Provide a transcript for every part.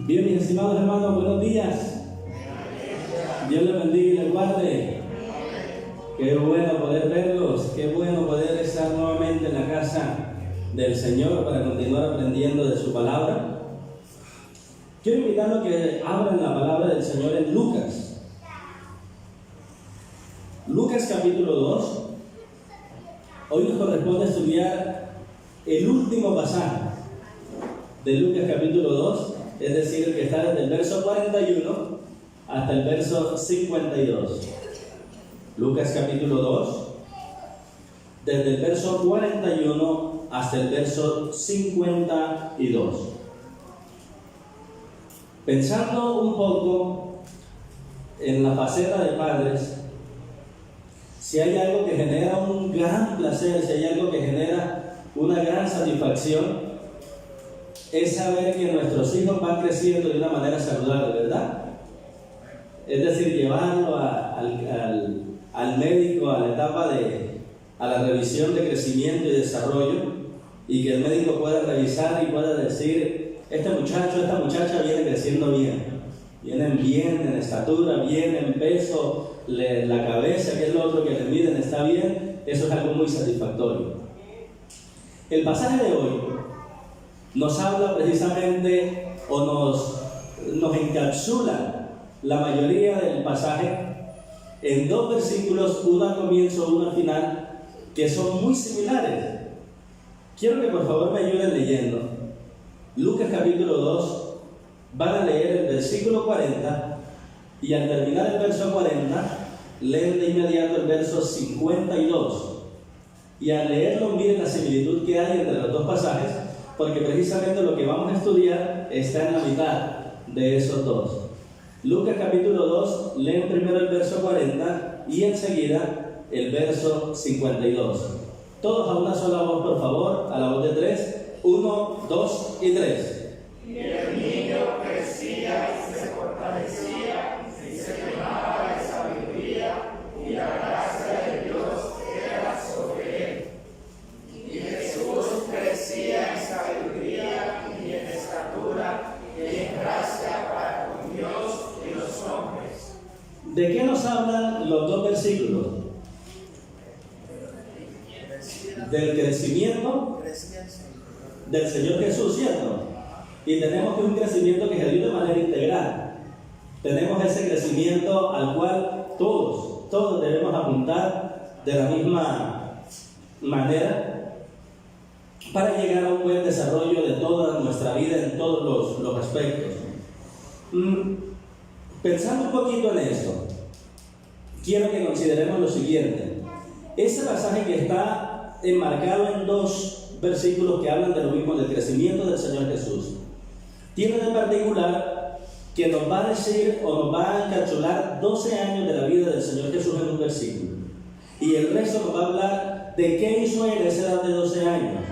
Bien, mis estimados hermanos, buenos días. Dios les bendiga y les guarde. Qué bueno poder verlos, qué bueno poder estar nuevamente en la casa del Señor para continuar aprendiendo de su palabra. Quiero invitarlos a que abran la palabra del Señor en Lucas. Lucas capítulo 2. Hoy nos corresponde estudiar el último pasaje de Lucas capítulo 2, es decir, el que está desde el verso 41 hasta el verso 52. Lucas capítulo 2, desde el verso 41 hasta el verso 52. Pensando un poco en la faceta de padres, si hay algo que genera un gran placer, si hay algo que genera una gran satisfacción, es saber que nuestros hijos van creciendo de una manera saludable, ¿verdad? Es decir, llevarlo al médico a la etapa a la revisión de crecimiento y desarrollo, y que el médico pueda revisar y pueda decir: este muchacho, esta muchacha viene creciendo bien, vienen bien en estatura, bien en peso, la cabeza, que es lo otro que le miden, está bien. Eso es algo muy satisfactorio. El pasaje de hoy nos habla precisamente, o nos encapsula la mayoría del pasaje en dos versículos, uno al comienzo, uno al final, que son muy similares. Quiero que por favor me ayuden leyendo. Lucas capítulo 2, van a leer el versículo 40, y al terminar el verso 40, leen de inmediato el verso 52. Y al leerlo, miren la similitud que hay entre los dos pasajes, porque precisamente lo que vamos a estudiar está en la mitad de esos dos. Lucas capítulo 2, leen primero el verso 40 y enseguida el verso 52. Todos a una sola voz, por favor, a la voz de tres. 1, 2 y 3. Y el niño crecía y se fortalecía y se llenaba de sabiduría, y la gracia de Dios era sobre él. Y Jesús crecía en sabiduría y en estatura y en gracia para con Dios y los hombres. ¿De qué nos hablan los dos versículos? Del crecimiento del Señor Jesús, ¿cierto? Y tenemos que un crecimiento que se dio de manera integral. Tenemos ese crecimiento al cual todos debemos apuntar de la misma manera para llegar a un buen desarrollo de toda nuestra vida en todos los aspectos. Pensando un poquito en esto, quiero que consideremos lo siguiente. Ese pasaje que está enmarcado en dos versículos que hablan de lo mismo, del crecimiento del Señor Jesús, tiene de particular que nos va a decir, o nos va a encapsular 12 años de la vida del Señor Jesús en un versículo, y el resto nos va a hablar de qué hizo él a esa edad de 12 años,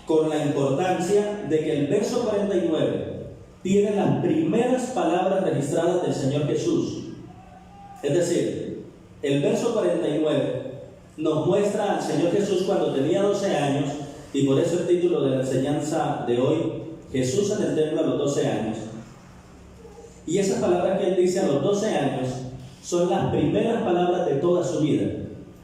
con la importancia de que el verso 49 tiene las primeras palabras registradas del Señor Jesús. Es decir, el verso 49 nos muestra al Señor Jesús cuando tenía 12 años, y por eso el título de la enseñanza de hoy: Jesús en el templo a los 12 años. Y esas palabras que él dice a los 12 años son las primeras palabras de toda su vida.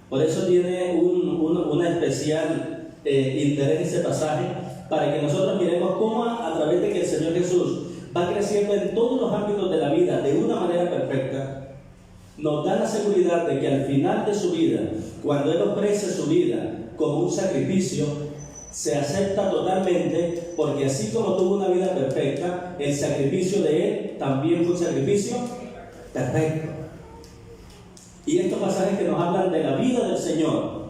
Por eso tiene una especial interés ese pasaje, para que nosotros miremos cómo a través de que el Señor Jesús va creciendo en todos los ámbitos de la vida de una manera perfecta, nos da la seguridad de que al final de su vida, cuando él ofrece su vida como un sacrificio, se acepta totalmente, porque así como tuvo una vida perfecta, el sacrificio de él también fue un sacrificio perfecto. Y estos pasajes que nos hablan de la vida del Señor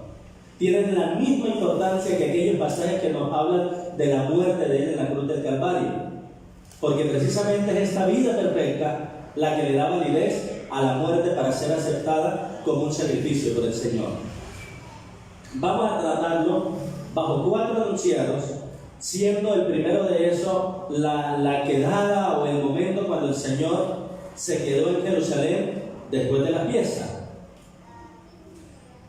tienen la misma importancia que aquellos pasajes que nos hablan de la muerte de él en la cruz del Calvario, porque precisamente es esta vida perfecta la que le da validez a la muerte para ser aceptada como un sacrificio por el Señor. Vamos a tratarlo bajo 4 enunciados, siendo el primero de eso la quedada o el momento cuando el Señor se quedó en Jerusalén después de la fiesta.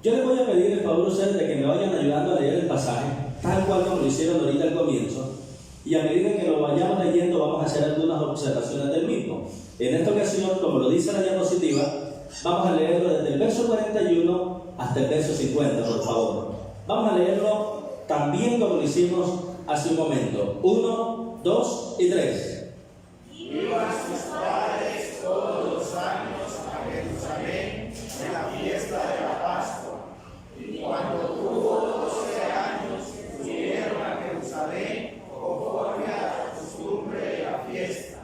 Yo les voy a pedir el favor a ustedes de que me vayan ayudando a leer el pasaje, tal cual como lo hicieron ahorita al comienzo, y a medida que lo vayamos leyendo vamos a hacer algunas observaciones del mismo. En esta ocasión, como lo dice la diapositiva, vamos a leerlo desde el verso 41 hasta el verso 50, por favor. Vamos a leerlo también como lo hicimos hace un momento. 1, 2 y 3. Iban sus padres todos los años a Jerusalén en la fiesta de la Pascua. Y cuando tuvo 12 años, subieron a Jerusalén conforme a la costumbre de la fiesta.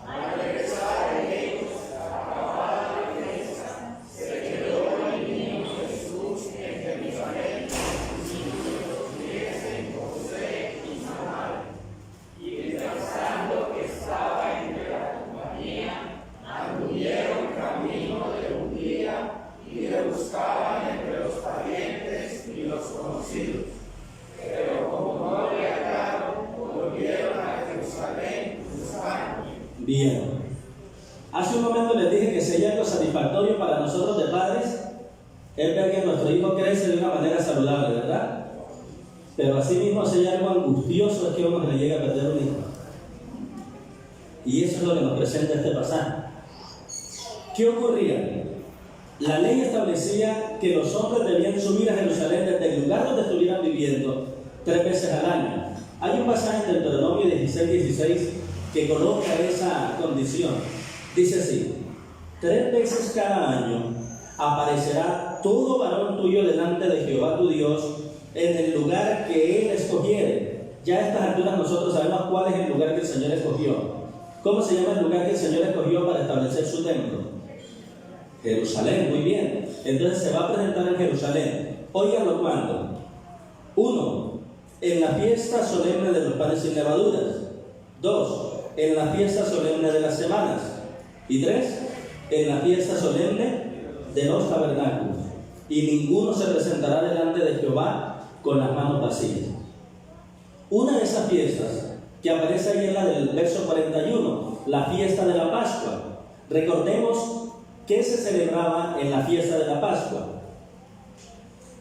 Al regresar ellos, acabada la fiesta, se quedó el niño Jesús en Jerusalén, sin que los viesen José y su madre. Y pensando que estaba entre la compañía, anduvieron camino de un día y le buscaban entre los parientes y los conocidos. Pero como no le hallaron, volvieron a Jerusalén buscando. Bien. Hace un momento les dije que si hay algo satisfactorio para nosotros de padres, es ver que nuestro hijo crece de una manera saludable, ¿verdad? Pero asimismo, si hay algo angustioso, es que uno se le llega a perder un hijo. Y eso es lo que nos presenta este pasaje. ¿Qué ocurría? La ley establecía que los hombres debían subir a Jerusalén desde el lugar donde estuvieran viviendo 3 veces al año. Hay un pasaje en Deuteronomio 16:16 que coloca esa condición. Dice así: 3 veces cada año aparecerá todo varón tuyo delante de Jehová tu Dios en el lugar que Él escogiere. Ya a estas alturas nosotros sabemos cuál es el lugar que el Señor escogió. ¿Cómo se llama el lugar que el Señor escogió para establecer su templo? Jerusalén, muy bien. Entonces se va a presentar en Jerusalén. Óiganlo cuándo. 1. En la fiesta solemne de los panes sin levaduras. 2. En la fiesta solemne de las semanas. Y 3. En la fiesta solemne de los tabernáculos. Y ninguno se presentará delante de Jehová con las manos vacías. Una de esas fiestas que aparece ahí en la del verso 41, la fiesta de la Pascua. Recordemos que se celebraba en la fiesta de la Pascua.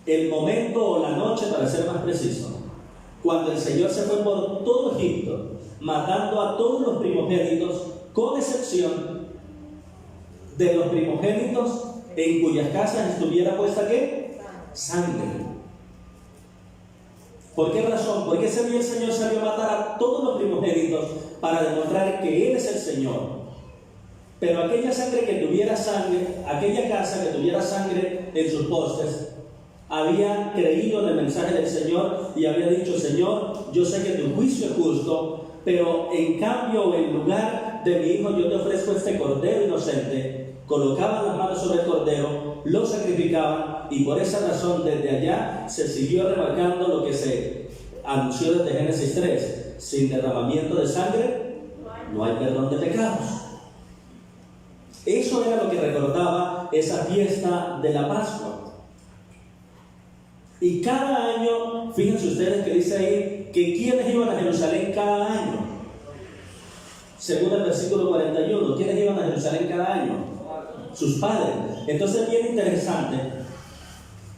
El momento o la noche, para ser más preciso, cuando el Señor se fue por todo Egipto, matando a todos los primogénitos, con excepción de los primogénitos en cuyas casas estuviera puesta ¿qué? Sangre. ¿Por qué razón? Porque ese día el Señor salió a matar a todos los primogénitos para demostrar que Él es el Señor. Pero aquella sangre que tuviera sangre, aquella casa que tuviera sangre en sus postes, había creído en el mensaje del Señor y había dicho: Señor, yo sé que tu juicio es justo, pero en cambio, en lugar de mi hijo, yo te ofrezco este cordero inocente. Colocaban las manos sobre el cordero, lo sacrificaban, y por esa razón desde allá se siguió remarcando lo que se anunció desde Génesis 3: sin derramamiento de sangre no hay perdón de pecados. Eso era lo que recordaba esa fiesta de la Pascua. Y cada año, fíjense ustedes que dice ahí que ¿quiénes iban a Jerusalén cada año? Según el versículo 41, ¿quiénes iban a Jerusalén cada año? Sus padres. Entonces es bien interesante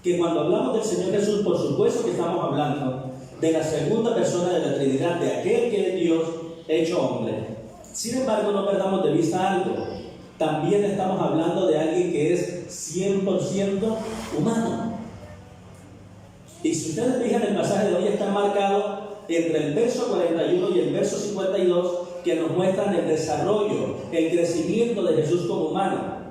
que cuando hablamos del Señor Jesús, por supuesto que estamos hablando de la segunda persona de la Trinidad, de aquel que es Dios hecho hombre. Sin embargo, no perdamos de vista algo. También estamos hablando de alguien que es 100% humano. Y si ustedes fijan, el pasaje de hoy está marcado entre el verso 41 y el verso 52, que nos muestran el desarrollo, el crecimiento de Jesús como humano.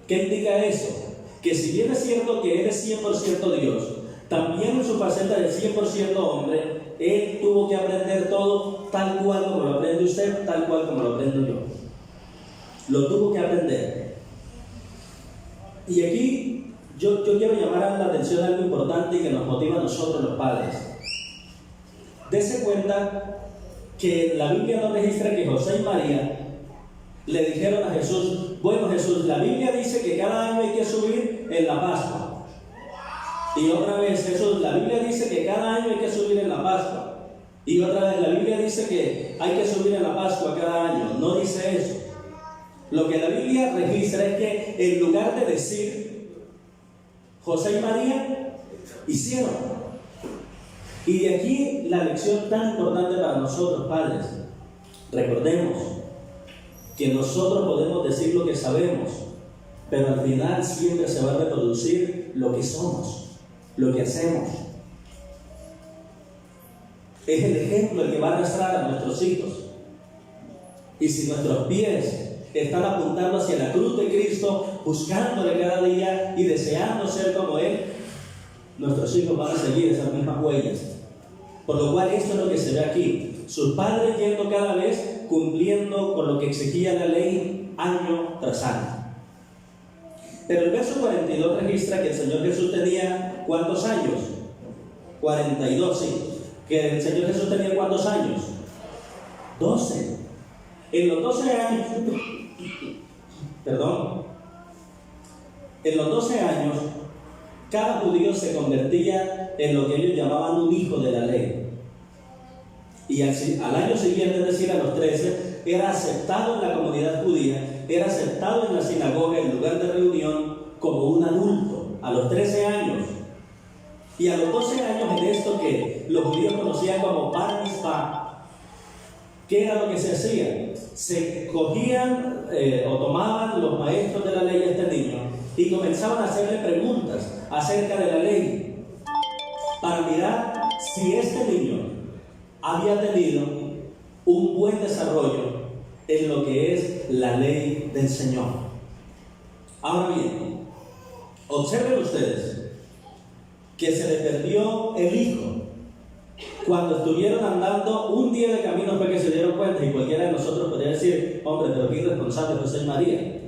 ¿Qué indica eso? Que si bien es cierto que Él es 100% Dios, también en su faceta de 100% hombre, Él tuvo que aprender todo tal cual como lo aprende usted, tal cual como lo aprendo yo. Lo tuvo que aprender. Y aquí yo quiero llamar la atención a algo importante y que nos motiva a nosotros los padres. Dese cuenta que la Biblia no registra que José y María le dijeron a Jesús: bueno, Jesús, la Biblia dice que cada año hay que subir en la Pascua. Y otra vez, Jesús, la Biblia dice que cada año hay que subir en la Pascua. Y otra vez, la Biblia dice que hay que subir en la Pascua cada año. No dice eso. Lo que la Biblia registra es que en lugar de decir José y María, hicieron. Y de aquí la lección tan importante para nosotros, padres. Recordemos que nosotros podemos decir lo que sabemos, pero al final siempre se va a reproducir lo que somos, lo que hacemos. Es el ejemplo el que va a arrastrar a nuestros hijos. Y si nuestros pies están apuntando hacia la cruz de Cristo, buscándole cada día y deseando ser como Él, nuestros hijos van a seguir esas mismas huellas. Por lo cual esto es lo que se ve aquí. Sus padres yendo cada vez cumpliendo con lo que exigía la ley año tras año. Pero el verso 42 registra que el Señor Jesús tenía ¿cuántos años? 42, sí. Que el Señor Jesús tenía ¿cuántos años? 12. En los 12 años, en los 12 años, cada judío se convertía en lo que ellos llamaban un hijo de la ley. Y al año siguiente, es decir, a los 13, era aceptado en la comunidad judía, era aceptado en la sinagoga, en lugar de reunión, como un adulto, a los 13 años. Y a los 12 años, en esto que los judíos conocían como Bar Mitzvah, ¿qué era lo que se hacía? Se cogían o tomaban los maestros de la ley a este niño y comenzaban a hacerle preguntas acerca de la ley para mirar si este niño había tenido un buen desarrollo en lo que es la ley del Señor. Ahora bien, observen ustedes que se le perdió el hijo. Cuando estuvieron andando un día de camino fue que se dieron cuenta, y cualquiera de nosotros podría decir, hombre, pero qué irresponsable José y María.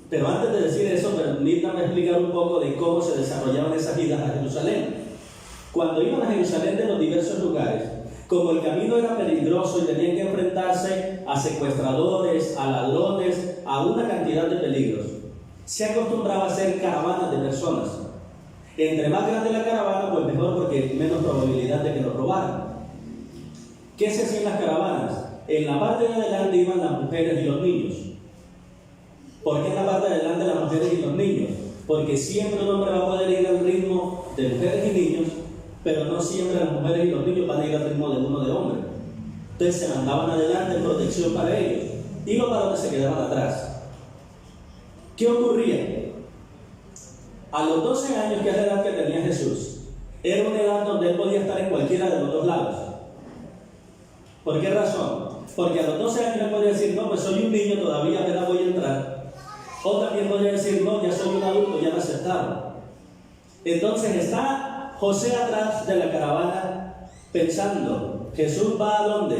Pero antes de decir eso, permítanme explicar un poco de cómo se desarrollaban esas idas a Jerusalén. Cuando iban a Jerusalén de los diversos lugares, como el camino era peligroso y tenían que enfrentarse a secuestradores, a ladrones, a una cantidad de peligros, se acostumbraba a hacer caravanas de personas. Entre más grande la caravana, pues mejor, porque menos probabilidad de que lo robaran. ¿Qué se hacía en las caravanas? En la parte de adelante iban las mujeres y los niños. ¿Por qué en la parte de adelante las mujeres y los niños? Porque siempre un hombre va a poder ir al ritmo de mujeres y niños, pero no siempre las mujeres y los niños van a ir al ritmo de uno de hombre. Entonces se mandaban adelante en protección para ellos, y los varones se quedaban atrás. ¿Qué ocurría? A los 12 años, que es la edad que tenía Jesús, era una edad donde él podía estar en cualquiera de los dos lados. ¿Por qué razón? Porque a los 12 años él podía decir, no, pues soy un niño, todavía apenas voy a entrar. O también podría decir, no, ya soy un adulto, ya me aceptaron. Entonces está José atrás de la caravana pensando, ¿Jesús va a dónde?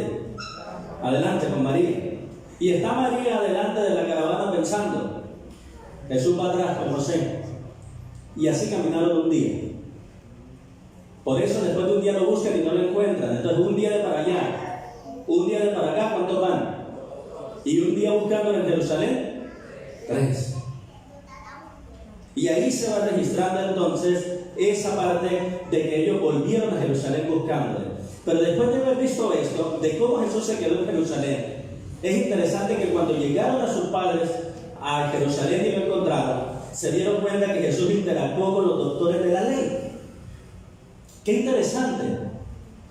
Adelante con María. Y está María adelante de la caravana pensando, Jesús va atrás con José. Y así caminaron un día. Por eso después de un día lo buscan y no lo encuentran. Entonces un día de para allá, un día de para acá, ¿cuántos van? Y un día buscándolo en Jerusalén, 3. Y ahí se va registrando entonces esa parte de que ellos volvieron a Jerusalén buscándole. Pero después de haber visto esto, de cómo Jesús se quedó en Jerusalén, es interesante que cuando llegaron a sus padres a Jerusalén y lo encontraron, se dieron cuenta que Jesús interactuó con los doctores de la ley. ¡Qué interesante!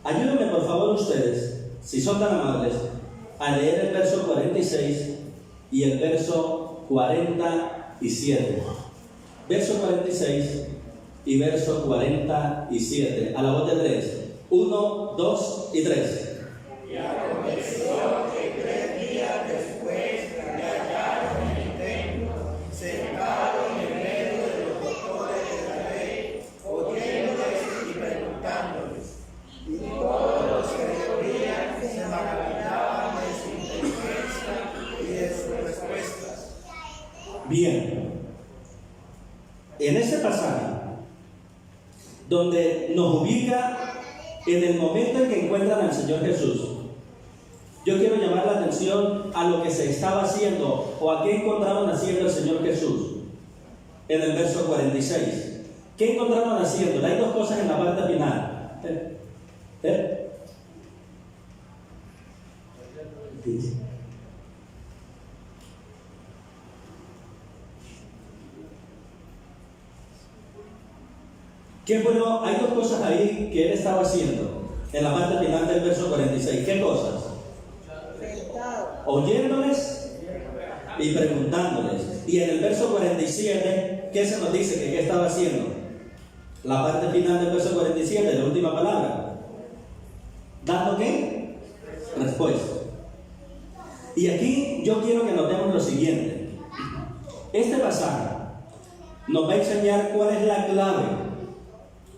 Ayúdenme por favor ustedes, si son tan amables, a leer el verso 46 y el verso 47. Verso 46 y verso 47. A la voz de 3. 1, 2 y 3. Y aconteció que 3 días después le hallaron en el templo, sentado en medio de los doctores de la ley, oyéndoles y preguntándoles. Y todos los que le oían se maravillaban de su inteligencia y de sus respuestas. Bien. En ese pasaje, donde nos ubica en el momento en que encuentran al Señor Jesús, yo quiero llamar la atención a lo que se estaba haciendo o a qué encontraron haciendo el Señor Jesús en el verso 46. ¿Qué encontraron haciendo? Hay dos cosas en la parte final. ¿Qué fue hay dos cosas ahí que él estaba haciendo en la parte final del verso 46. ¿Qué cosas? Oyéndoles y preguntándoles. Y en el verso 47, ¿qué se nos dice que qué estaba haciendo? La parte final del verso 47, la última palabra. ¿Dando qué? Respuesta. Y aquí yo quiero que notemos lo siguiente. Este pasaje nos va a enseñar cuál es la clave,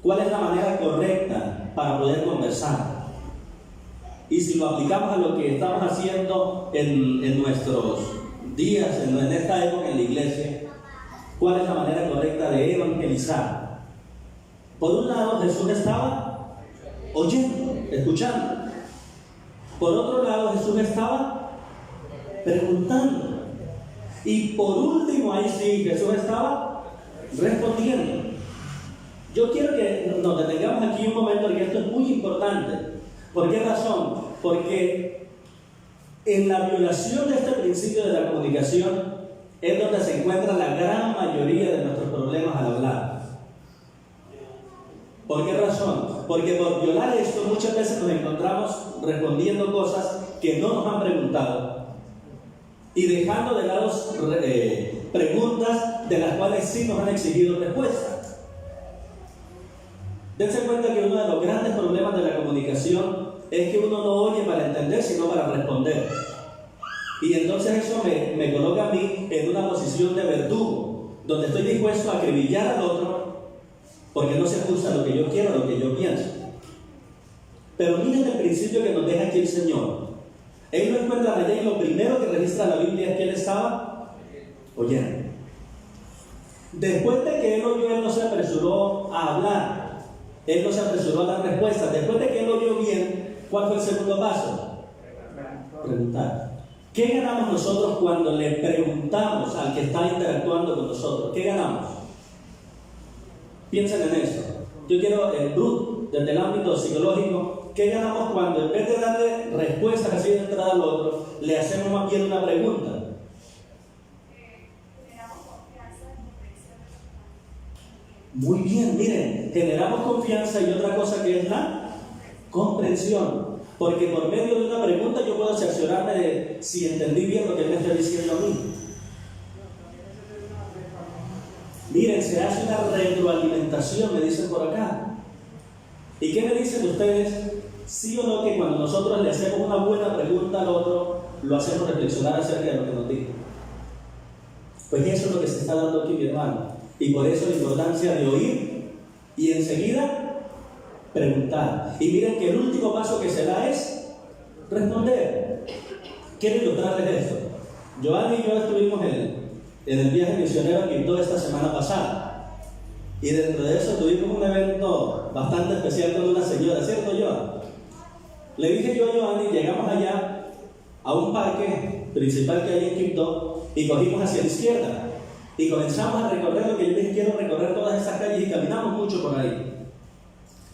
cuál es la manera correcta para poder conversar. Y si lo aplicamos a lo que estamos haciendo en nuestros días, en esta época en la iglesia, ¿cuál es la manera correcta de evangelizar? Por un lado, Jesús estaba oyendo, escuchando. Por otro lado, Jesús estaba preguntando. Y por último, ahí sí, Jesús estaba respondiendo. Yo quiero que nos detengamos aquí un momento, porque esto es muy importante. ¿Por qué razón? Porque en la violación de este principio de la comunicación es donde se encuentra la gran mayoría de nuestros problemas al hablar. ¿Por qué razón? Porque por violar esto muchas veces nos encontramos respondiendo cosas que no nos han preguntado y dejando de lado preguntas de las cuales sí nos han exigido respuestas. Dense cuenta que uno de los grandes problemas de la comunicación es que uno no oye para entender, sino para responder. Y entonces eso me coloca a mí en una posición de verdugo, donde estoy dispuesto a acribillar al otro porque no se ajusta a lo que yo quiero, a lo que yo pienso. Pero miren el principio que nos deja aquí el Señor. Él lo encuentra allá y lo primero que registra la Biblia es que él estaba oyendo. Después de que él oyó, él no se apresuró a hablar. Él no se apresuró a dar respuestas. Después de que él oyó bien, ¿cuál fue el segundo paso? Preguntar. ¿Qué ganamos nosotros cuando le preguntamos al que está interactuando con nosotros? ¿Qué ganamos? Piensen en esto. Yo quiero el Ruth, desde el ámbito psicológico, ¿qué ganamos cuando en vez de darle respuestas así de entrada al otro, le hacemos más bien una pregunta? Muy bien, miren, generamos confianza y otra cosa que es la comprensión. Porque por medio de una pregunta yo puedo cerciorarme de si entendí bien lo que él me está diciendo a mí. Miren, se hace una retroalimentación, me dicen por acá. ¿Y qué me dicen ustedes? ¿Sí o no que cuando nosotros le hacemos una buena pregunta al otro, lo hacemos reflexionar acerca de lo que nos dijo? Pues eso es lo que se está dando aquí, mi hermano. Y por eso la importancia de oír y enseguida preguntar. Y miren que el último paso que se da es responder. Quiero ilustrarles esto. Joan y yo estuvimos en el viaje misionero que toda esta semana pasada. Y dentro de eso tuvimos un evento bastante especial con una señora, ¿cierto, Joan? Le dije yo a Joan y llegamos allá a un parque principal que hay en Quibdó y cogimos hacia la izquierda. Y comenzamos a recorrer lo que yo les quiero recorrer todas esas calles y caminamos mucho por ahí.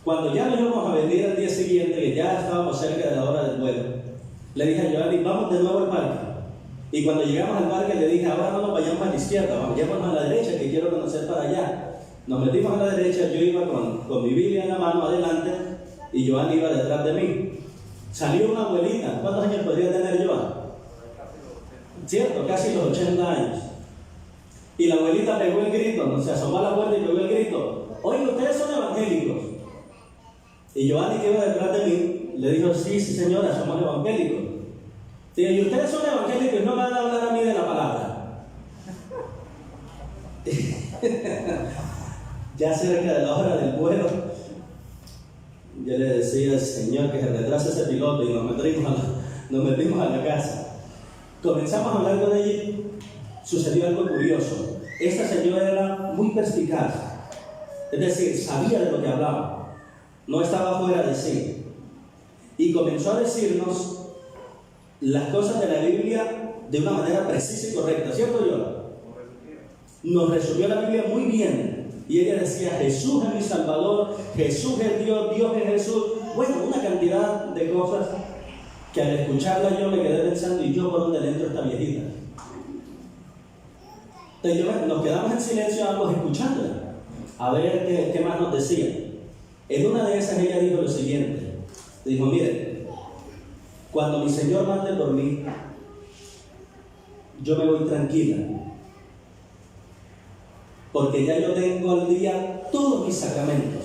Cuando ya nos íbamos a venir al día siguiente, que ya estábamos cerca de la hora del vuelo, le dije a Joan, vamos de nuevo al parque. Y cuando llegamos al parque le dije, ahora no nos vayamos a la izquierda, vayamos a la derecha, que quiero conocer para allá. Nos metimos a la derecha, yo iba con mi Biblia en la mano adelante y Joan iba detrás de mí. Salió una abuelita, ¿cuántos años podría tener Joan? ¿Cierto? Casi los 80 años. Y la abuelita pegó el grito, se asomó a la puerta y pegó el grito, oye, ustedes son evangélicos. Y Giovanni, que iba detrás de mí, le dijo, sí señora, somos evangélicos. Y ustedes son evangélicos y no me van a hablar a mí de la palabra. Ya cerca de la hora del vuelo, yo le decía al Señor que se retrase ese piloto y nos metimos a la casa. Comenzamos a hablar con ella y sucedió algo curioso. Esta señora era muy perspicaz, es decir, sabía de lo que hablaba. No estaba fuera de sí. Y comenzó a decirnos las cosas de la Biblia de una manera precisa y correcta, ¿cierto, yo? Nos resumió la Biblia muy bien. Y ella decía, Jesús es mi Salvador, Jesús es Dios, Dios es Jesús. Bueno, una cantidad de cosas que al escucharla yo me quedé pensando, ¿y yo por dónde le entro esta viejita? Entonces nos quedamos en silencio ambos escuchándola. a ver qué más nos decía. En una de esas ella dijo lo siguiente. Dijo, mire, cuando mi Señor mande por mí, yo me voy tranquila, porque ya yo tengo al día todos mis sacramentos.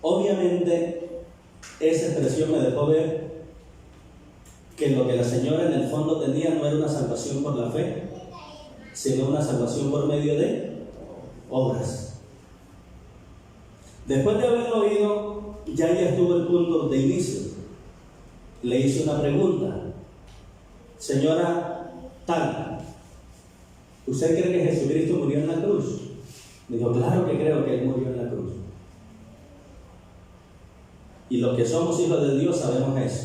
Obviamente, esa expresión me dejó ver que lo que la señora en el fondo tenía no era una salvación por la fe, sino una salvación por medio de obras. Después de haberlo oído, ya estuvo el punto de inicio. Le hice una pregunta. Señora tal, ¿usted cree que Jesucristo murió en la cruz? Me dijo, claro que creo que Él murió en la cruz. Y los que somos hijos de Dios sabemos eso.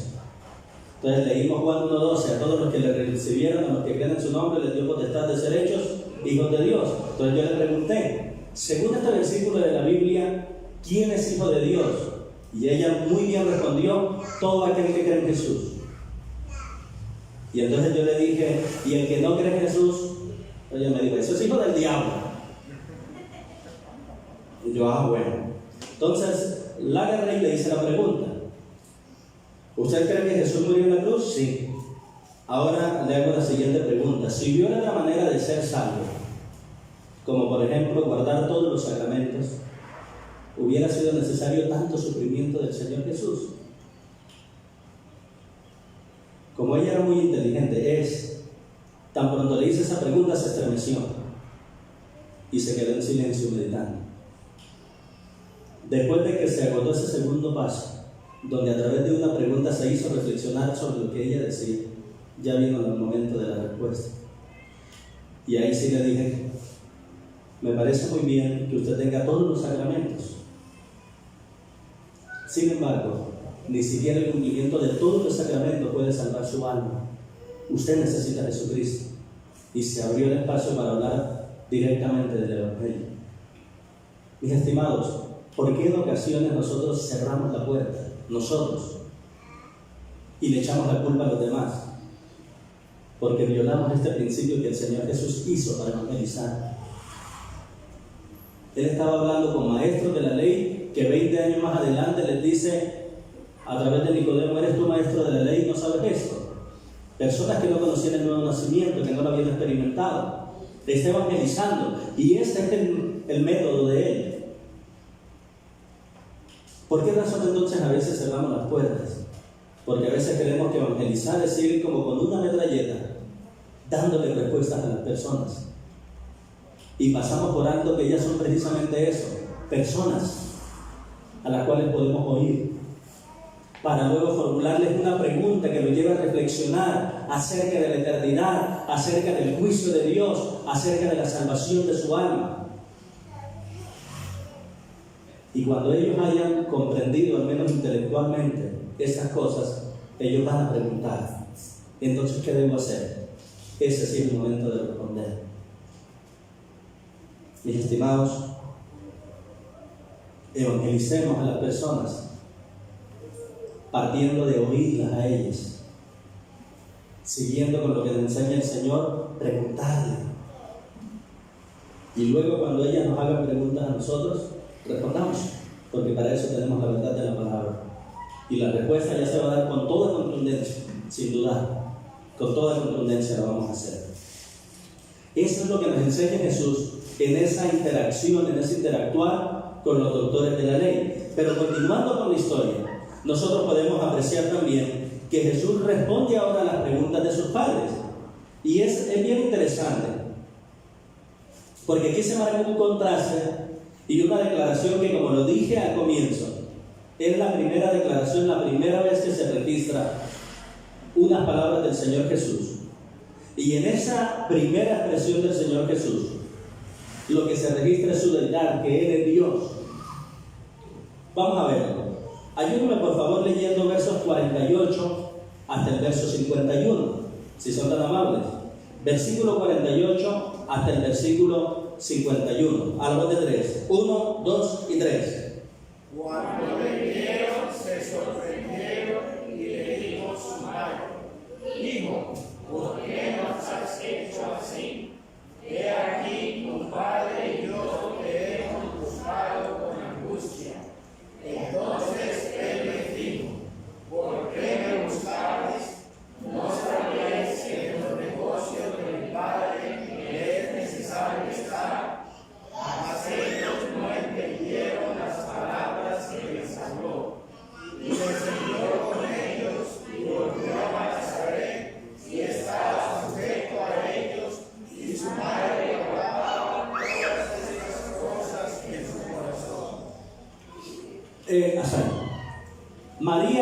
Entonces leímos Juan 1:12, a todos los que le recibieron, a los que creen en su nombre, les dio potestad de ser hechos hijos de Dios. Entonces yo le pregunté, según este versículo de la Biblia, ¿quién es hijo de Dios? Y ella muy bien respondió, todo aquel que cree en Jesús. Y entonces yo le dije, ¿y el que no cree en Jesús? Ella me dijo, eso es hijo del diablo. Y yo, bueno. Entonces la agarré y le hice la pregunta. ¿Usted cree que Jesús murió en la cruz? Sí. Ahora le hago la siguiente pregunta. Si hubiera la manera de ser salvo, como por ejemplo guardar todos los sacramentos, ¿hubiera sido necesario tanto sufrimiento del Señor Jesús? Como ella era muy inteligente, tan pronto le hice esa pregunta, se estremeció y se quedó en silencio meditando. Después de que se agotó ese segundo paso, donde a través de una pregunta se hizo reflexionar sobre lo que ella decía, ya vino el momento de la respuesta. Y ahí sí le dije, me parece muy bien que usted tenga todos los sacramentos. Sin embargo, ni siquiera el cumplimiento de todos los sacramentos puede salvar su alma. Usted necesita a Jesucristo. Y se abrió el espacio para hablar directamente del Evangelio. Mis estimados, ¿por qué en ocasiones nosotros cerramos la puerta? Nosotros. Y le echamos la culpa a los demás. Porque violamos este principio que el Señor Jesús hizo para evangelizar. Él estaba hablando con maestros de la ley que 20 años más adelante les dice a través de Nicodemo, ¿eres tú maestro de la ley y no sabes esto? Personas que no conocían el nuevo nacimiento, que no lo habían experimentado. Le está evangelizando y este es el método de Él. ¿Por qué razón entonces a veces cerramos las puertas? Porque a veces creemos que evangelizar es ir como con una metralleta, dándole respuestas a las personas. Y pasamos por alto que ellas son precisamente eso, personas a las cuales podemos oír, para luego formularles una pregunta que los lleve a reflexionar acerca de la eternidad, acerca del juicio de Dios, acerca de la salvación de su alma. Y cuando ellos hayan comprendido, al menos intelectualmente, esas cosas, ellos van a preguntar, entonces, ¿qué debo hacer? Ese sí es el momento de responder. Mis estimados, evangelicemos a las personas partiendo de oírlas a ellas, siguiendo con lo que nos enseña el Señor, preguntarle. Y luego cuando ellas nos hagan preguntas a nosotros, respondamos, porque para eso tenemos la verdad de la palabra. Y la respuesta ya se va a dar con toda contundencia, sin dudar, con toda contundencia la vamos a hacer. Eso es lo que nos enseña Jesús en esa interacción, en ese interactuar con los doctores de la ley. Pero continuando con la historia, nosotros podemos apreciar también que Jesús responde ahora a las preguntas de sus padres. Y es bien interesante, porque aquí se marca un contraste y una declaración que, como lo dije al comienzo, es la primera declaración, la primera vez que se registra unas palabras del Señor Jesús. Y en esa primera expresión del Señor Jesús, lo que se registra es su deidad, que Él es Dios. Vamos a verlo. Ayúdenme por favor leyendo versos 48 hasta el verso 51, si son tan amables. Versículo 48 hasta el versículo 51. A la voz de 3. 1, 2 y 3. Cuando le vieron, se sorprendieron y le dijo su madre: Hijo, ¿por qué nos has hecho así? He aquí tu padre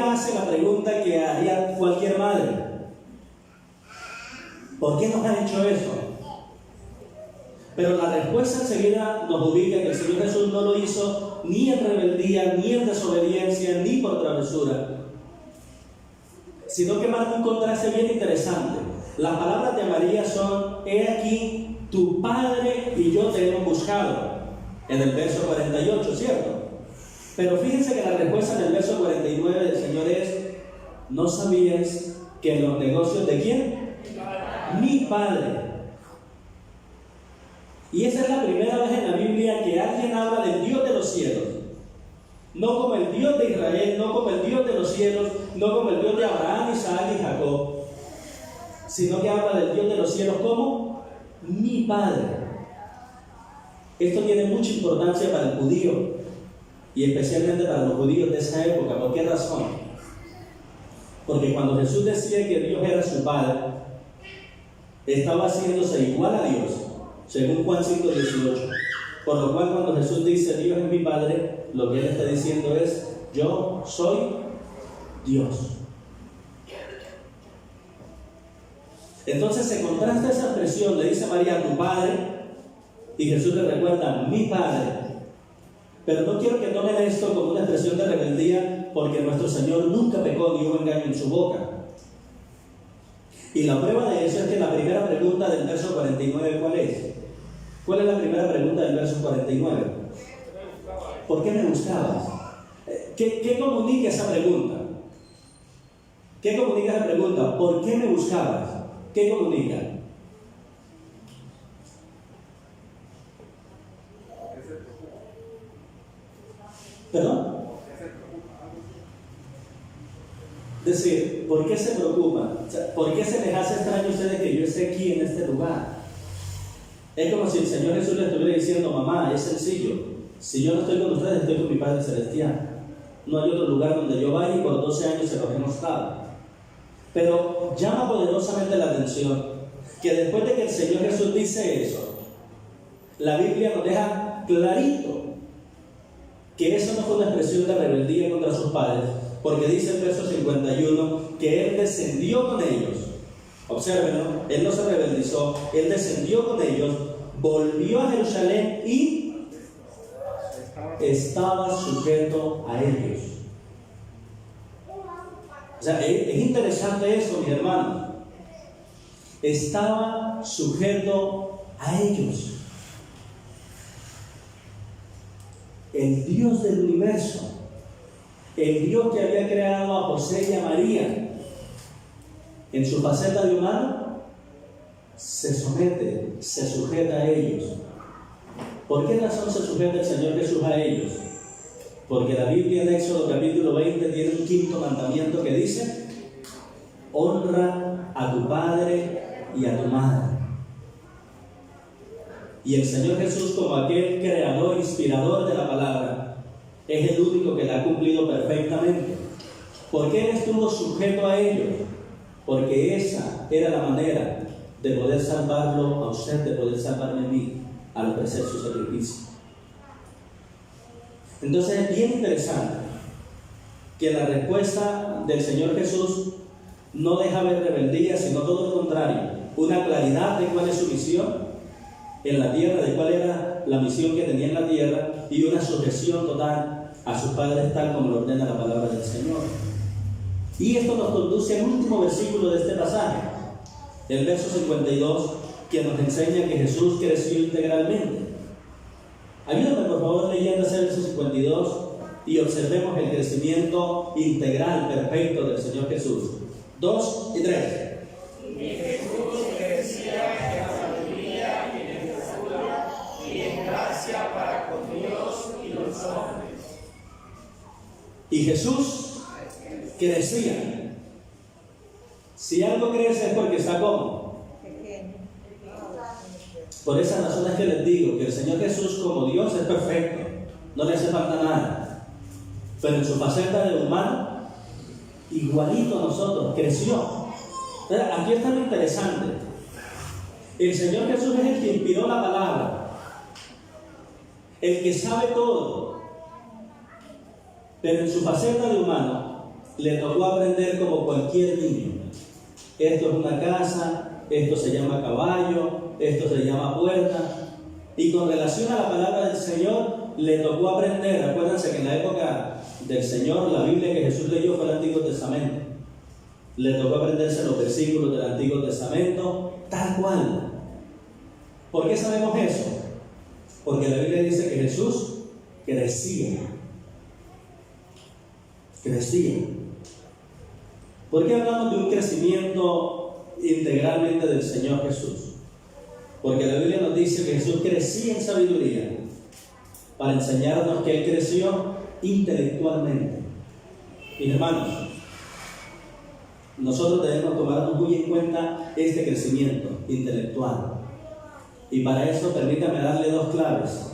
María hace la pregunta que haría cualquier madre. ¿Por qué nos ha hecho eso? Pero la respuesta enseguida nos ubica que el Señor Jesús no lo hizo ni en rebeldía, ni en desobediencia, ni por travesura, sino que marca un contraste bien interesante. Las palabras de María son: he aquí, tu padre y yo te hemos buscado, en el verso 48, ¿cierto? Pero fíjense que la respuesta en el verso 49 del Señor es: ¿no sabías que en los negocios de quién? Mi Padre. Y esa es la primera vez en la Biblia que alguien habla del Dios de los cielos. No como el Dios de Israel, no como el Dios de los cielos, no como el Dios de Abraham, Isaac y Jacob, sino que habla del Dios de los cielos como mi Padre. Esto tiene mucha importancia para el judío y especialmente para los judíos de esa época. ¿Por qué razón? Porque cuando Jesús decía que Dios era su Padre, estaba haciéndose igual a Dios, según Juan 5:18. Por lo cual, cuando Jesús dice Dios es mi Padre, lo que Él está diciendo es: yo soy Dios. Entonces se contrasta esa expresión, le dice María tu Padre, y Jesús le recuerda mi Padre. Pero no quiero que tomen esto como una expresión de rebeldía, porque nuestro Señor nunca pecó ni hubo engaño en su boca. Y la prueba de eso es que la primera pregunta del verso 49, ¿cuál es? ¿Cuál es la primera pregunta del verso 49? ¿Por qué me buscabas? ¿Qué comunica esa pregunta? ¿Qué comunica esa pregunta? ¿Por qué me buscabas? ¿Qué comunica? ¿Perdón? Es decir, ¿por qué se preocupan? O sea, ¿por qué se les hace extraño a ustedes que yo esté aquí en este lugar? Es como si el Señor Jesús le estuviera diciendo: mamá, es sencillo, si yo no estoy con ustedes, estoy con mi Padre Celestial. No hay otro lugar donde yo vaya, y por 12 años se los he mostrado. Pero llama poderosamente la atención que después de que el Señor Jesús dice eso, la Biblia nos deja clarito que eso no fue una expresión de rebeldía contra sus padres, porque dice el verso 51 que Él descendió con ellos. Obsérvenlo, Él no se rebeldizó, Él descendió con ellos, volvió a Jerusalén y estaba sujeto a ellos. O sea, es interesante eso, mis hermanos. Estaba sujeto a ellos. El Dios del universo, el Dios que había creado a José y a María, en su faceta de humano, se somete, se sujeta a ellos. ¿Por qué razón se sujeta el Señor Jesús a ellos? Porque la Biblia en Éxodo capítulo 20 tiene un quinto mandamiento que dice: honra a tu padre y a tu madre. Y el Señor Jesús, como aquel creador, inspirador de la palabra, es el único que la ha cumplido perfectamente. ¿Por qué Él estuvo sujeto a ellos? Porque esa era la manera de poder salvarlo a usted, de poder salvarme a mí, al ofrecer su sacrificio. Entonces es bien interesante que la respuesta del Señor Jesús no deja ver rebeldía, sino todo lo contrario, una claridad de cuál es su misión en la tierra, de cuál era la misión que tenía en la tierra, y una sujeción total a sus padres, tal como lo ordena la palabra del Señor. Y esto nos conduce al último versículo de este pasaje, el verso 52, que nos enseña que Jesús creció integralmente. Ayúdame por favor leyendo ese verso 52 y observemos el crecimiento integral, perfecto del Señor Jesús. 2 y 3. Y Jesús crecía en sabiduría y en estatura y en gracia para con Dios y los hombres. Y Jesús crecía. Si algo crece es porque está como. Por esas razones que les digo que el Señor Jesús, como Dios, es perfecto, no le hace falta nada. Pero en su faceta de humano, igualito a nosotros, creció. Aquí está lo interesante. El Señor Jesús es el que inspiró la palabra, el que sabe todo. Pero en su faceta de humano, le tocó aprender como cualquier niño. Esto es una casa, esto se llama caballo, esto se llama puerta. Y con relación a la palabra del Señor, le tocó aprender. Acuérdense que en la época del Señor, la Biblia que Jesús leyó fue el Antiguo Testamento. Le tocó aprenderse los versículos del Antiguo Testamento tal cual. ¿Por qué sabemos eso? Porque la Biblia dice que Jesús crecía. ¿Por qué hablamos de un crecimiento integralmente del Señor Jesús? Porque la Biblia nos dice que Jesús crecía en sabiduría para enseñarnos que Él creció intelectualmente. Mis hermanos, nosotros debemos tomarnos muy en cuenta este crecimiento intelectual. Y para eso permítame darle dos claves: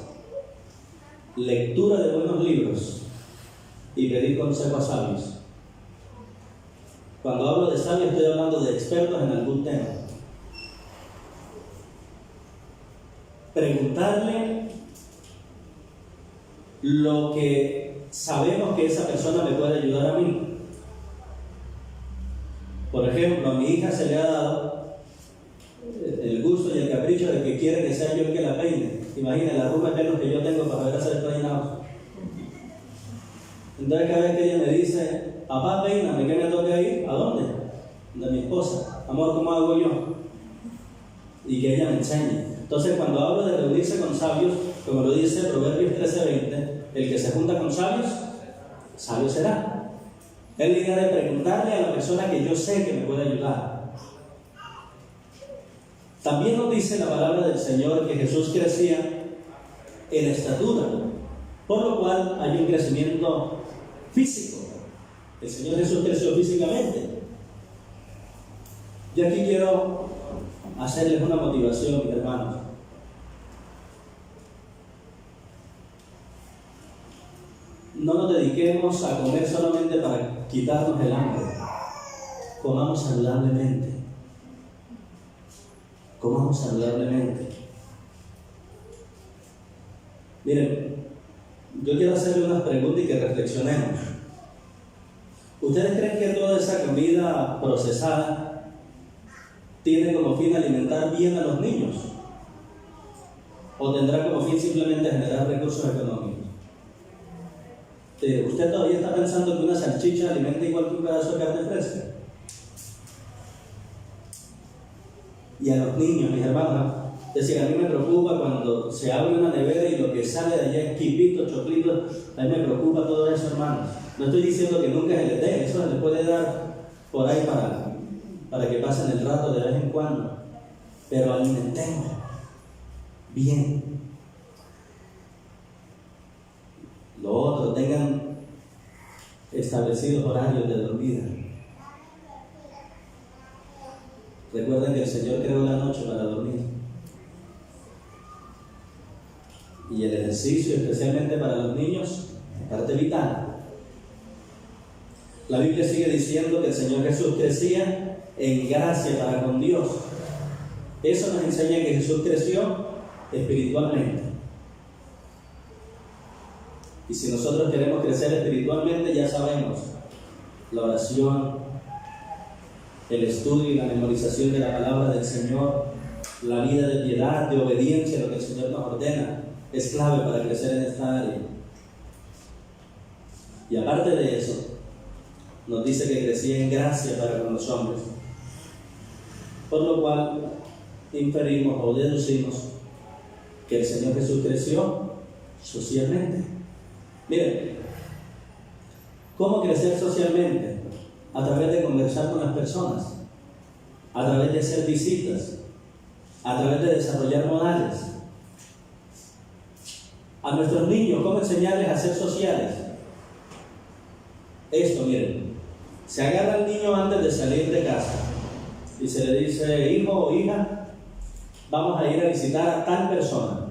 lectura de buenos libros y pedir consejo a sabios. Cuando hablo de sabios estoy hablando de expertos en algún tema. Preguntarle lo que sabemos que esa persona me puede ayudar a mí. Por ejemplo, a mi hija se le ha dado el gusto y el capricho de que quiere que sea yo el que la peine. Imagina la arruga de pelos que yo tengo para poder hacer peinados. Entonces cada vez que ella me dice, papá, peíname, ¿qué me toca ir? ¿A dónde? De mi esposa. Amor, ¿cómo hago yo? Y que ella me enseñe. Entonces cuando hablo de reunirse con sabios, como lo dice Proverbios 13:20, el que se junta con sabios, sabio será. Es la idea de preguntarle a la persona que yo sé que me puede ayudar. También nos dice la palabra del Señor que Jesús crecía en estatura, por lo cual hay un crecimiento físico. El Señor Jesús creció físicamente. Yo aquí quiero hacerles una motivación, mis hermanos. No nos dediquemos a comer solamente para quitarnos el hambre. Comamos saludablemente. Comamos saludablemente. Miren, yo quiero hacerle unas preguntas y que reflexionemos. ¿Ustedes creen que toda esa comida procesada tiene como fin alimentar bien a los niños? ¿O tendrá como fin simplemente generar recursos económicos? ¿Usted todavía está pensando que una salchicha alimenta igual que un pedazo de carne fresca? Y a los niños, mis hermanos, es decir, a mí me preocupa cuando se abre una nevera y lo que sale de allá es quipito, choclito. A mí me preocupa todo eso, hermanos. No estoy diciendo que nunca se les dé, eso se les puede dar por ahí para que pasen el rato de vez en cuando. Pero alimentemos bien. Lo otro, tengan establecidos horarios de dormida. Recuerden que el Señor creó la noche para dormir. Y el ejercicio, especialmente para los niños, es parte vital. La Biblia sigue diciendo que el Señor Jesús crecía en gracia para con Dios. Eso nos enseña que Jesús creció espiritualmente. Y si nosotros queremos crecer espiritualmente, ya sabemos, la oración, el estudio y la memorización de la palabra del Señor, la vida de piedad, de obediencia a lo que el Señor nos ordena, es clave para crecer en esta área. Y aparte de eso, nos dice que crecía en gracia para con los hombres, por lo cual inferimos o deducimos que el Señor Jesús creció socialmente. Miren, ¿cómo crecer socialmente? A través de conversar con las personas, a través de hacer visitas, a través de desarrollar modales. A nuestros niños, ¿cómo enseñarles a ser sociales? Esto, miren, se agarra al niño antes de salir de casa y se le dice, hijo o hija, vamos a ir a visitar a tal persona.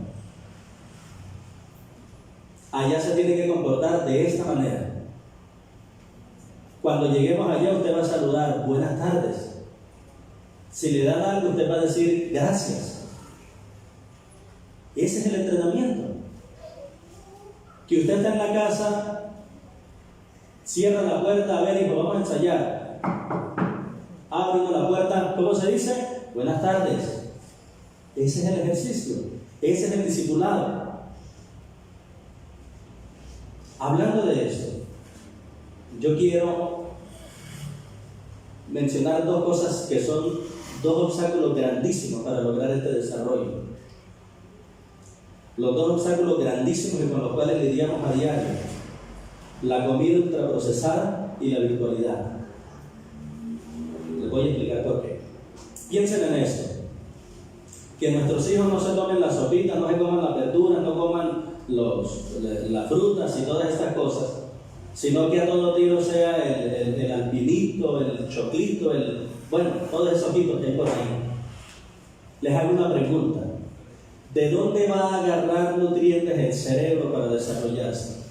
Allá se tiene que comportar de esta manera. Cuando lleguemos allá, usted va a saludar, buenas tardes. Si le dan algo, usted va a decir, gracias. Ese es el entrenamiento. Que usted está en la casa, Cierra la puerta, a ver, hijo, vamos a ensayar. Abrimos la puerta, ¿cómo se dice? Buenas tardes. Ese es el ejercicio, ese es el discipulado. Hablando de esto, yo quiero mencionar dos cosas que son dos obstáculos grandísimos para lograr este desarrollo. Los dos obstáculos grandísimos con los cuales lidiamos a diario: la comida ultraprocesada y la virtualidad. Les voy a explicar por qué. Piensen en esto: que nuestros hijos no se tomen las sopitas, no se coman las verduras, no coman las frutas y todas estas cosas, sino que a todo tiro sea el alpinito, el choclito, todos esos ojitos que hay por ahí. Les hago una pregunta: ¿de dónde va a agarrar nutrientes el cerebro para desarrollarse?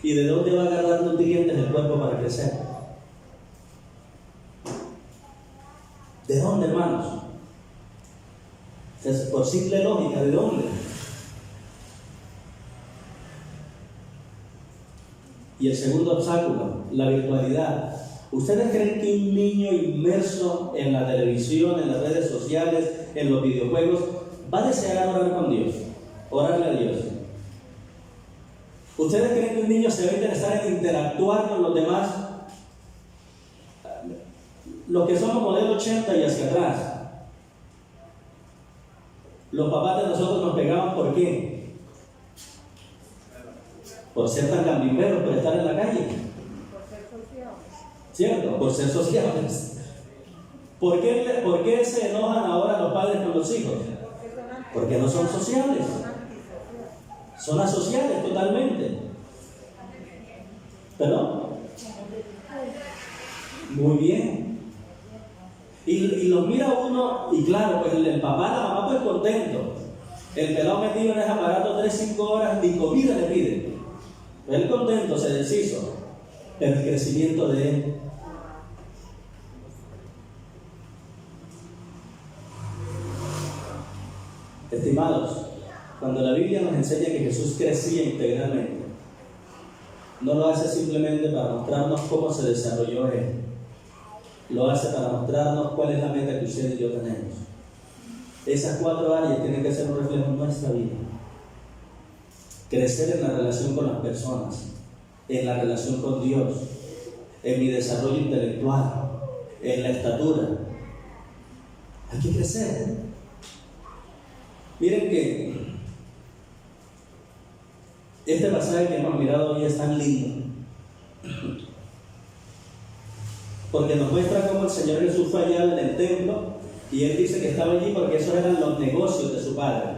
¿Y de dónde va a agarrar nutrientes el cuerpo para crecer? ¿De dónde, hermanos? Por simple lógica, ¿de dónde? Y el segundo obstáculo, la virtualidad. ¿Ustedes creen que un niño inmerso en la televisión, en las redes sociales, en los videojuegos, va a desear orar con Dios, orarle a Dios? ¿Ustedes creen que un niño se va a interesar en interactuar con los demás? Los que somos modelo 80 y hacia atrás, los papás de nosotros nos pegaban, ¿por qué? Por ser tan cambimberos, por estar en la calle. Por ser sociables. ¿Cierto? Por ser sociables. ¿Por qué se enojan ahora los padres con los hijos? Porque no son sociables. Son asociales totalmente. ¿Perdón? Muy bien. Y los mira uno, y claro, pues el papá, la mamá, pues contento. El pelado metido en ese aparato 3-5 horas, ni comida le pide. Él contento, se deshizo. Pero el crecimiento de él. Estimados, cuando la Biblia nos enseña que Jesús crecía integralmente, no lo hace simplemente para mostrarnos cómo se desarrolló Él. Lo hace para mostrarnos cuál es la meta que usted y yo tenemos. Esas 4 áreas tienen que ser un reflejo en nuestra vida. Crecer en la relación con las personas, en la relación con Dios, en mi desarrollo intelectual, en la estatura. Hay que crecer. Miren que este pasaje que hemos mirado hoy es tan lindo, porque nos muestra cómo el Señor Jesús fue hallado en el templo, y Él dice que estaba allí porque esos eran los negocios de su Padre.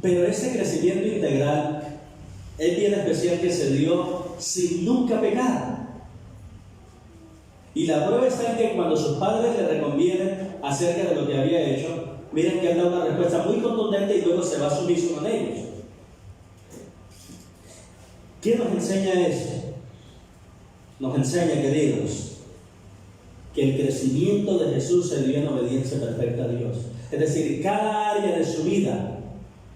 Pero ese crecimiento integral es bien especial, que se dio sin nunca pecar. Y la prueba está en que cuando sus padres le reconvienen acerca de lo que había hecho, miren que Él da una respuesta muy contundente y luego se va sumiso con ellos. ¿Qué nos enseña eso? Nos enseña, queridos, que el crecimiento de Jesús se dio en obediencia perfecta a Dios. Es decir, cada área de su vida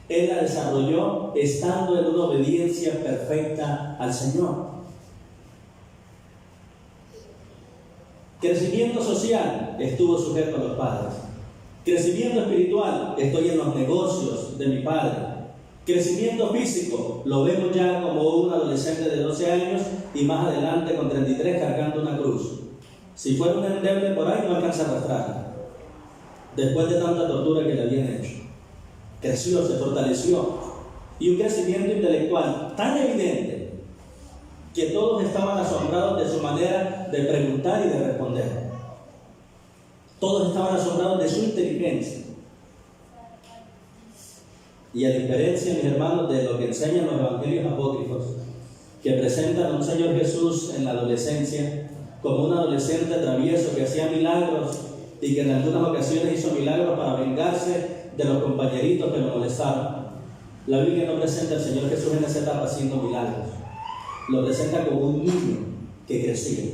Él la desarrolló estando en una obediencia perfecta al Señor. Crecimiento social, estuvo sujeto a los padres. Crecimiento espiritual, estoy en los negocios de mi padre. Crecimiento físico, lo vemos ya como un adolescente de 12 años y más adelante con 33 cargando una cruz. Si fuera un endeble por ahí, no alcanza a arrastrarla, después de tanta tortura que le habían hecho. Creció, se fortaleció. Y un crecimiento intelectual tan evidente que todos estaban asombrados de su manera de preguntar y de responder. Todos estaban asombrados de su inteligencia. Y a diferencia, mis hermanos, de lo que enseñan los evangelios apócrifos, que presentan a un Señor Jesús en la adolescencia como un adolescente travieso que hacía milagros y que en algunas ocasiones hizo milagros para vengarse de los compañeritos que lo molestaban, la Biblia no presenta al Señor Jesús en esa etapa haciendo milagros. Lo presenta como un niño que crecía.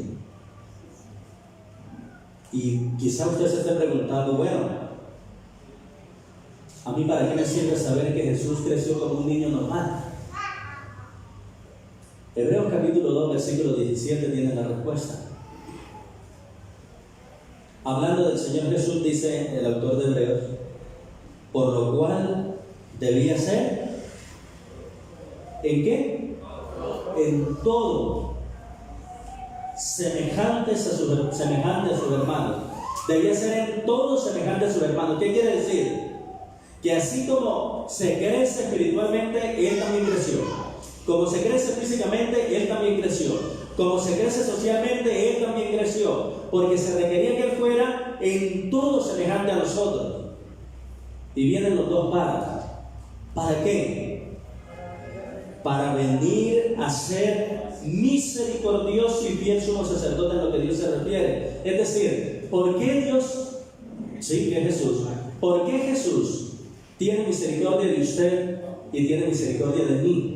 Y quizá usted se esté preguntando, bueno, ¿a mí para qué me sirve saber que Jesús creció como un niño normal? Hebreos capítulo 2, versículo 17 tiene la respuesta. Hablando del Señor Jesús, dice el autor de Hebreos, por lo cual debía ser, ¿en qué? En todo, semejante a sus hermanos. Debía ser en todo semejante a sus hermanos. ¿Qué quiere decir? Que así como se crece espiritualmente, Él también creció. Como se crece físicamente, Él también creció. Como se crece socialmente, Él también creció. Porque se requería que Él fuera en todo semejante a nosotros. Y vienen los dos ¿para qué? Para venir a ser misericordioso y fiel sumo sacerdote en lo que Dios se refiere. Es decir, ¿por qué Dios, sí, que es Jesús, por qué Jesús tiene misericordia de usted y tiene misericordia de mí?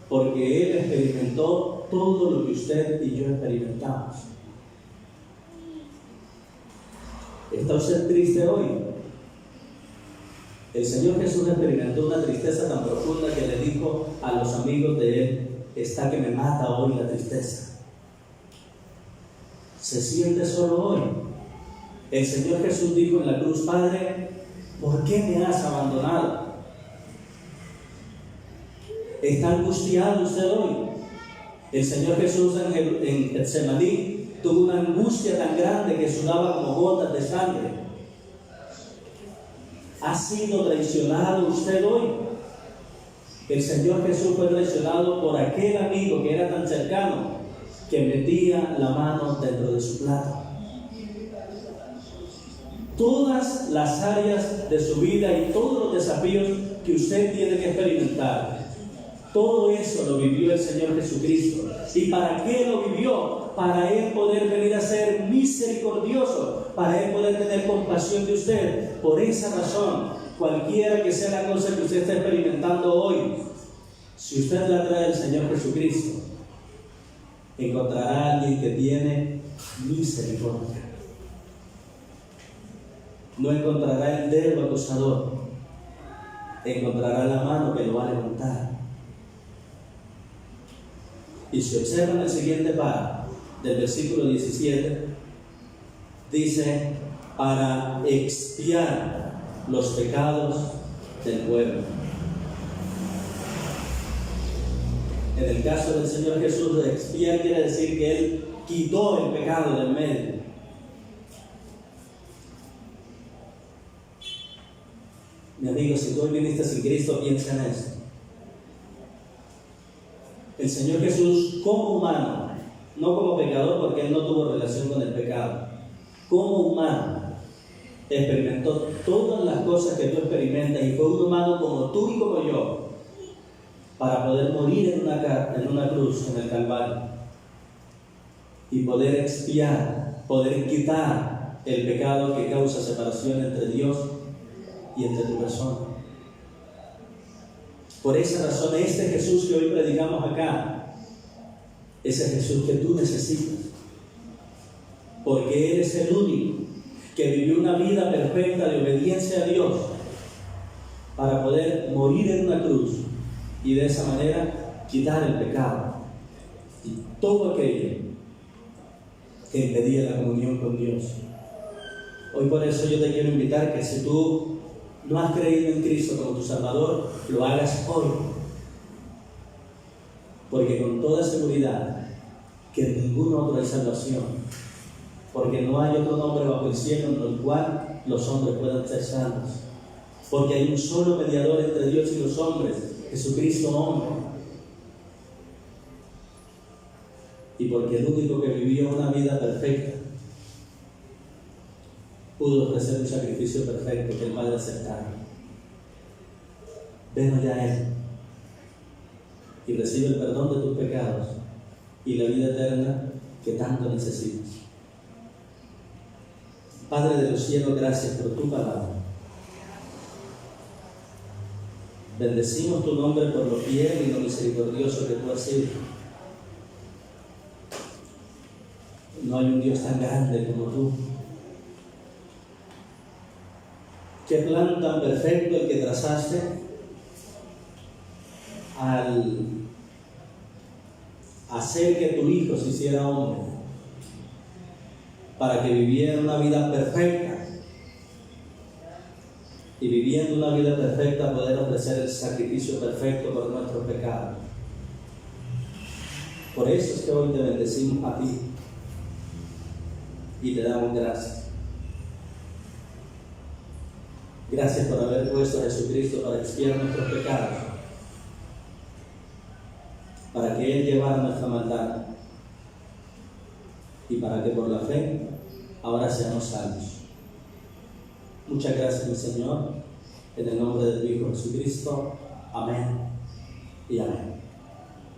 Porque Él experimentó todo lo que usted y yo experimentamos. ¿Está usted triste hoy? El Señor Jesús experimentó una tristeza tan profunda que le dijo a los amigos de Él, está que me mata hoy la tristeza. ¿Se siente solo hoy? El Señor Jesús dijo en la cruz, Padre, ¿por qué me has abandonado? ¿Está angustiado usted hoy? El Señor Jesús en Getsemaní tuvo una angustia tan grande que sudaba como gotas de sangre. ¿Ha sido traicionado usted hoy? El Señor Jesús fue traicionado por aquel amigo que era tan cercano que metía la mano dentro de su plato. Todas las áreas de su vida y todos los desafíos que usted tiene que experimentar, todo eso lo vivió el Señor Jesucristo. ¿Y para qué lo vivió? Para Él poder venir a ser misericordioso, para Él poder tener compasión de usted. Por esa razón, cualquiera que sea la cosa que usted está experimentando hoy, si usted la trae al Señor Jesucristo, encontrará a alguien que tiene misericordia. No encontrará el dedo acusador, encontrará la mano que lo va a levantar. Y si observan el siguiente párrafo del versículo 17, dice, para expiar los pecados del pueblo. En el caso del Señor Jesús, expiar quiere decir que Él quitó el pecado del medio. Mi amigo, si tú hoy viniste sin Cristo, piensa en eso. El Señor Jesús, como humano, no como pecador, porque Él no tuvo relación con el pecado, como humano, experimentó todas las cosas que tú experimentas y fue un humano como tú y como yo, para poder morir en una cruz, en el Calvario, y poder expiar, poder quitar el pecado que causa separación entre Dios y entre tu persona. Por esa razón, este Jesús que hoy predicamos acá, es el Jesús que tú necesitas, porque Él es el único que vivió una vida perfecta de obediencia a Dios para poder morir en una cruz y de esa manera quitar el pecado y todo aquello que impedía la comunión con Dios. Hoy por eso yo te quiero invitar que si tú no has creído en Cristo como tu Salvador, lo hagas hoy. Porque con toda seguridad que en ningún otro hay salvación. Porque no hay otro nombre bajo el cielo en el cual los hombres puedan ser salvos. Porque hay un solo mediador entre Dios y los hombres, Jesucristo hombre. Y porque el único que vivió una vida perfecta pudo ofrecer un sacrificio perfecto que el Padre aceptara. Ven allá a Él y recibe el perdón de tus pecados y la vida eterna que tanto necesitas. Padre de los cielos, gracias por tu palabra. Bendecimos tu nombre por lo fiel y lo misericordioso que tú has sido. No hay un Dios tan grande como tú. Qué plan tan perfecto el que trazaste al hacer que tu Hijo se hiciera hombre, para que viviera una vida perfecta, y viviendo una vida perfecta poder ofrecer el sacrificio perfecto por nuestros pecados. Por eso es que hoy te bendecimos a ti y te damos gracias. Gracias por haber puesto a Jesucristo para expiar nuestros pecados, para que Él llevara nuestra maldad y para que por la fe ahora seamos salvos. Muchas gracias, mi Señor, en el nombre de tu Hijo Jesucristo. Amén y amén.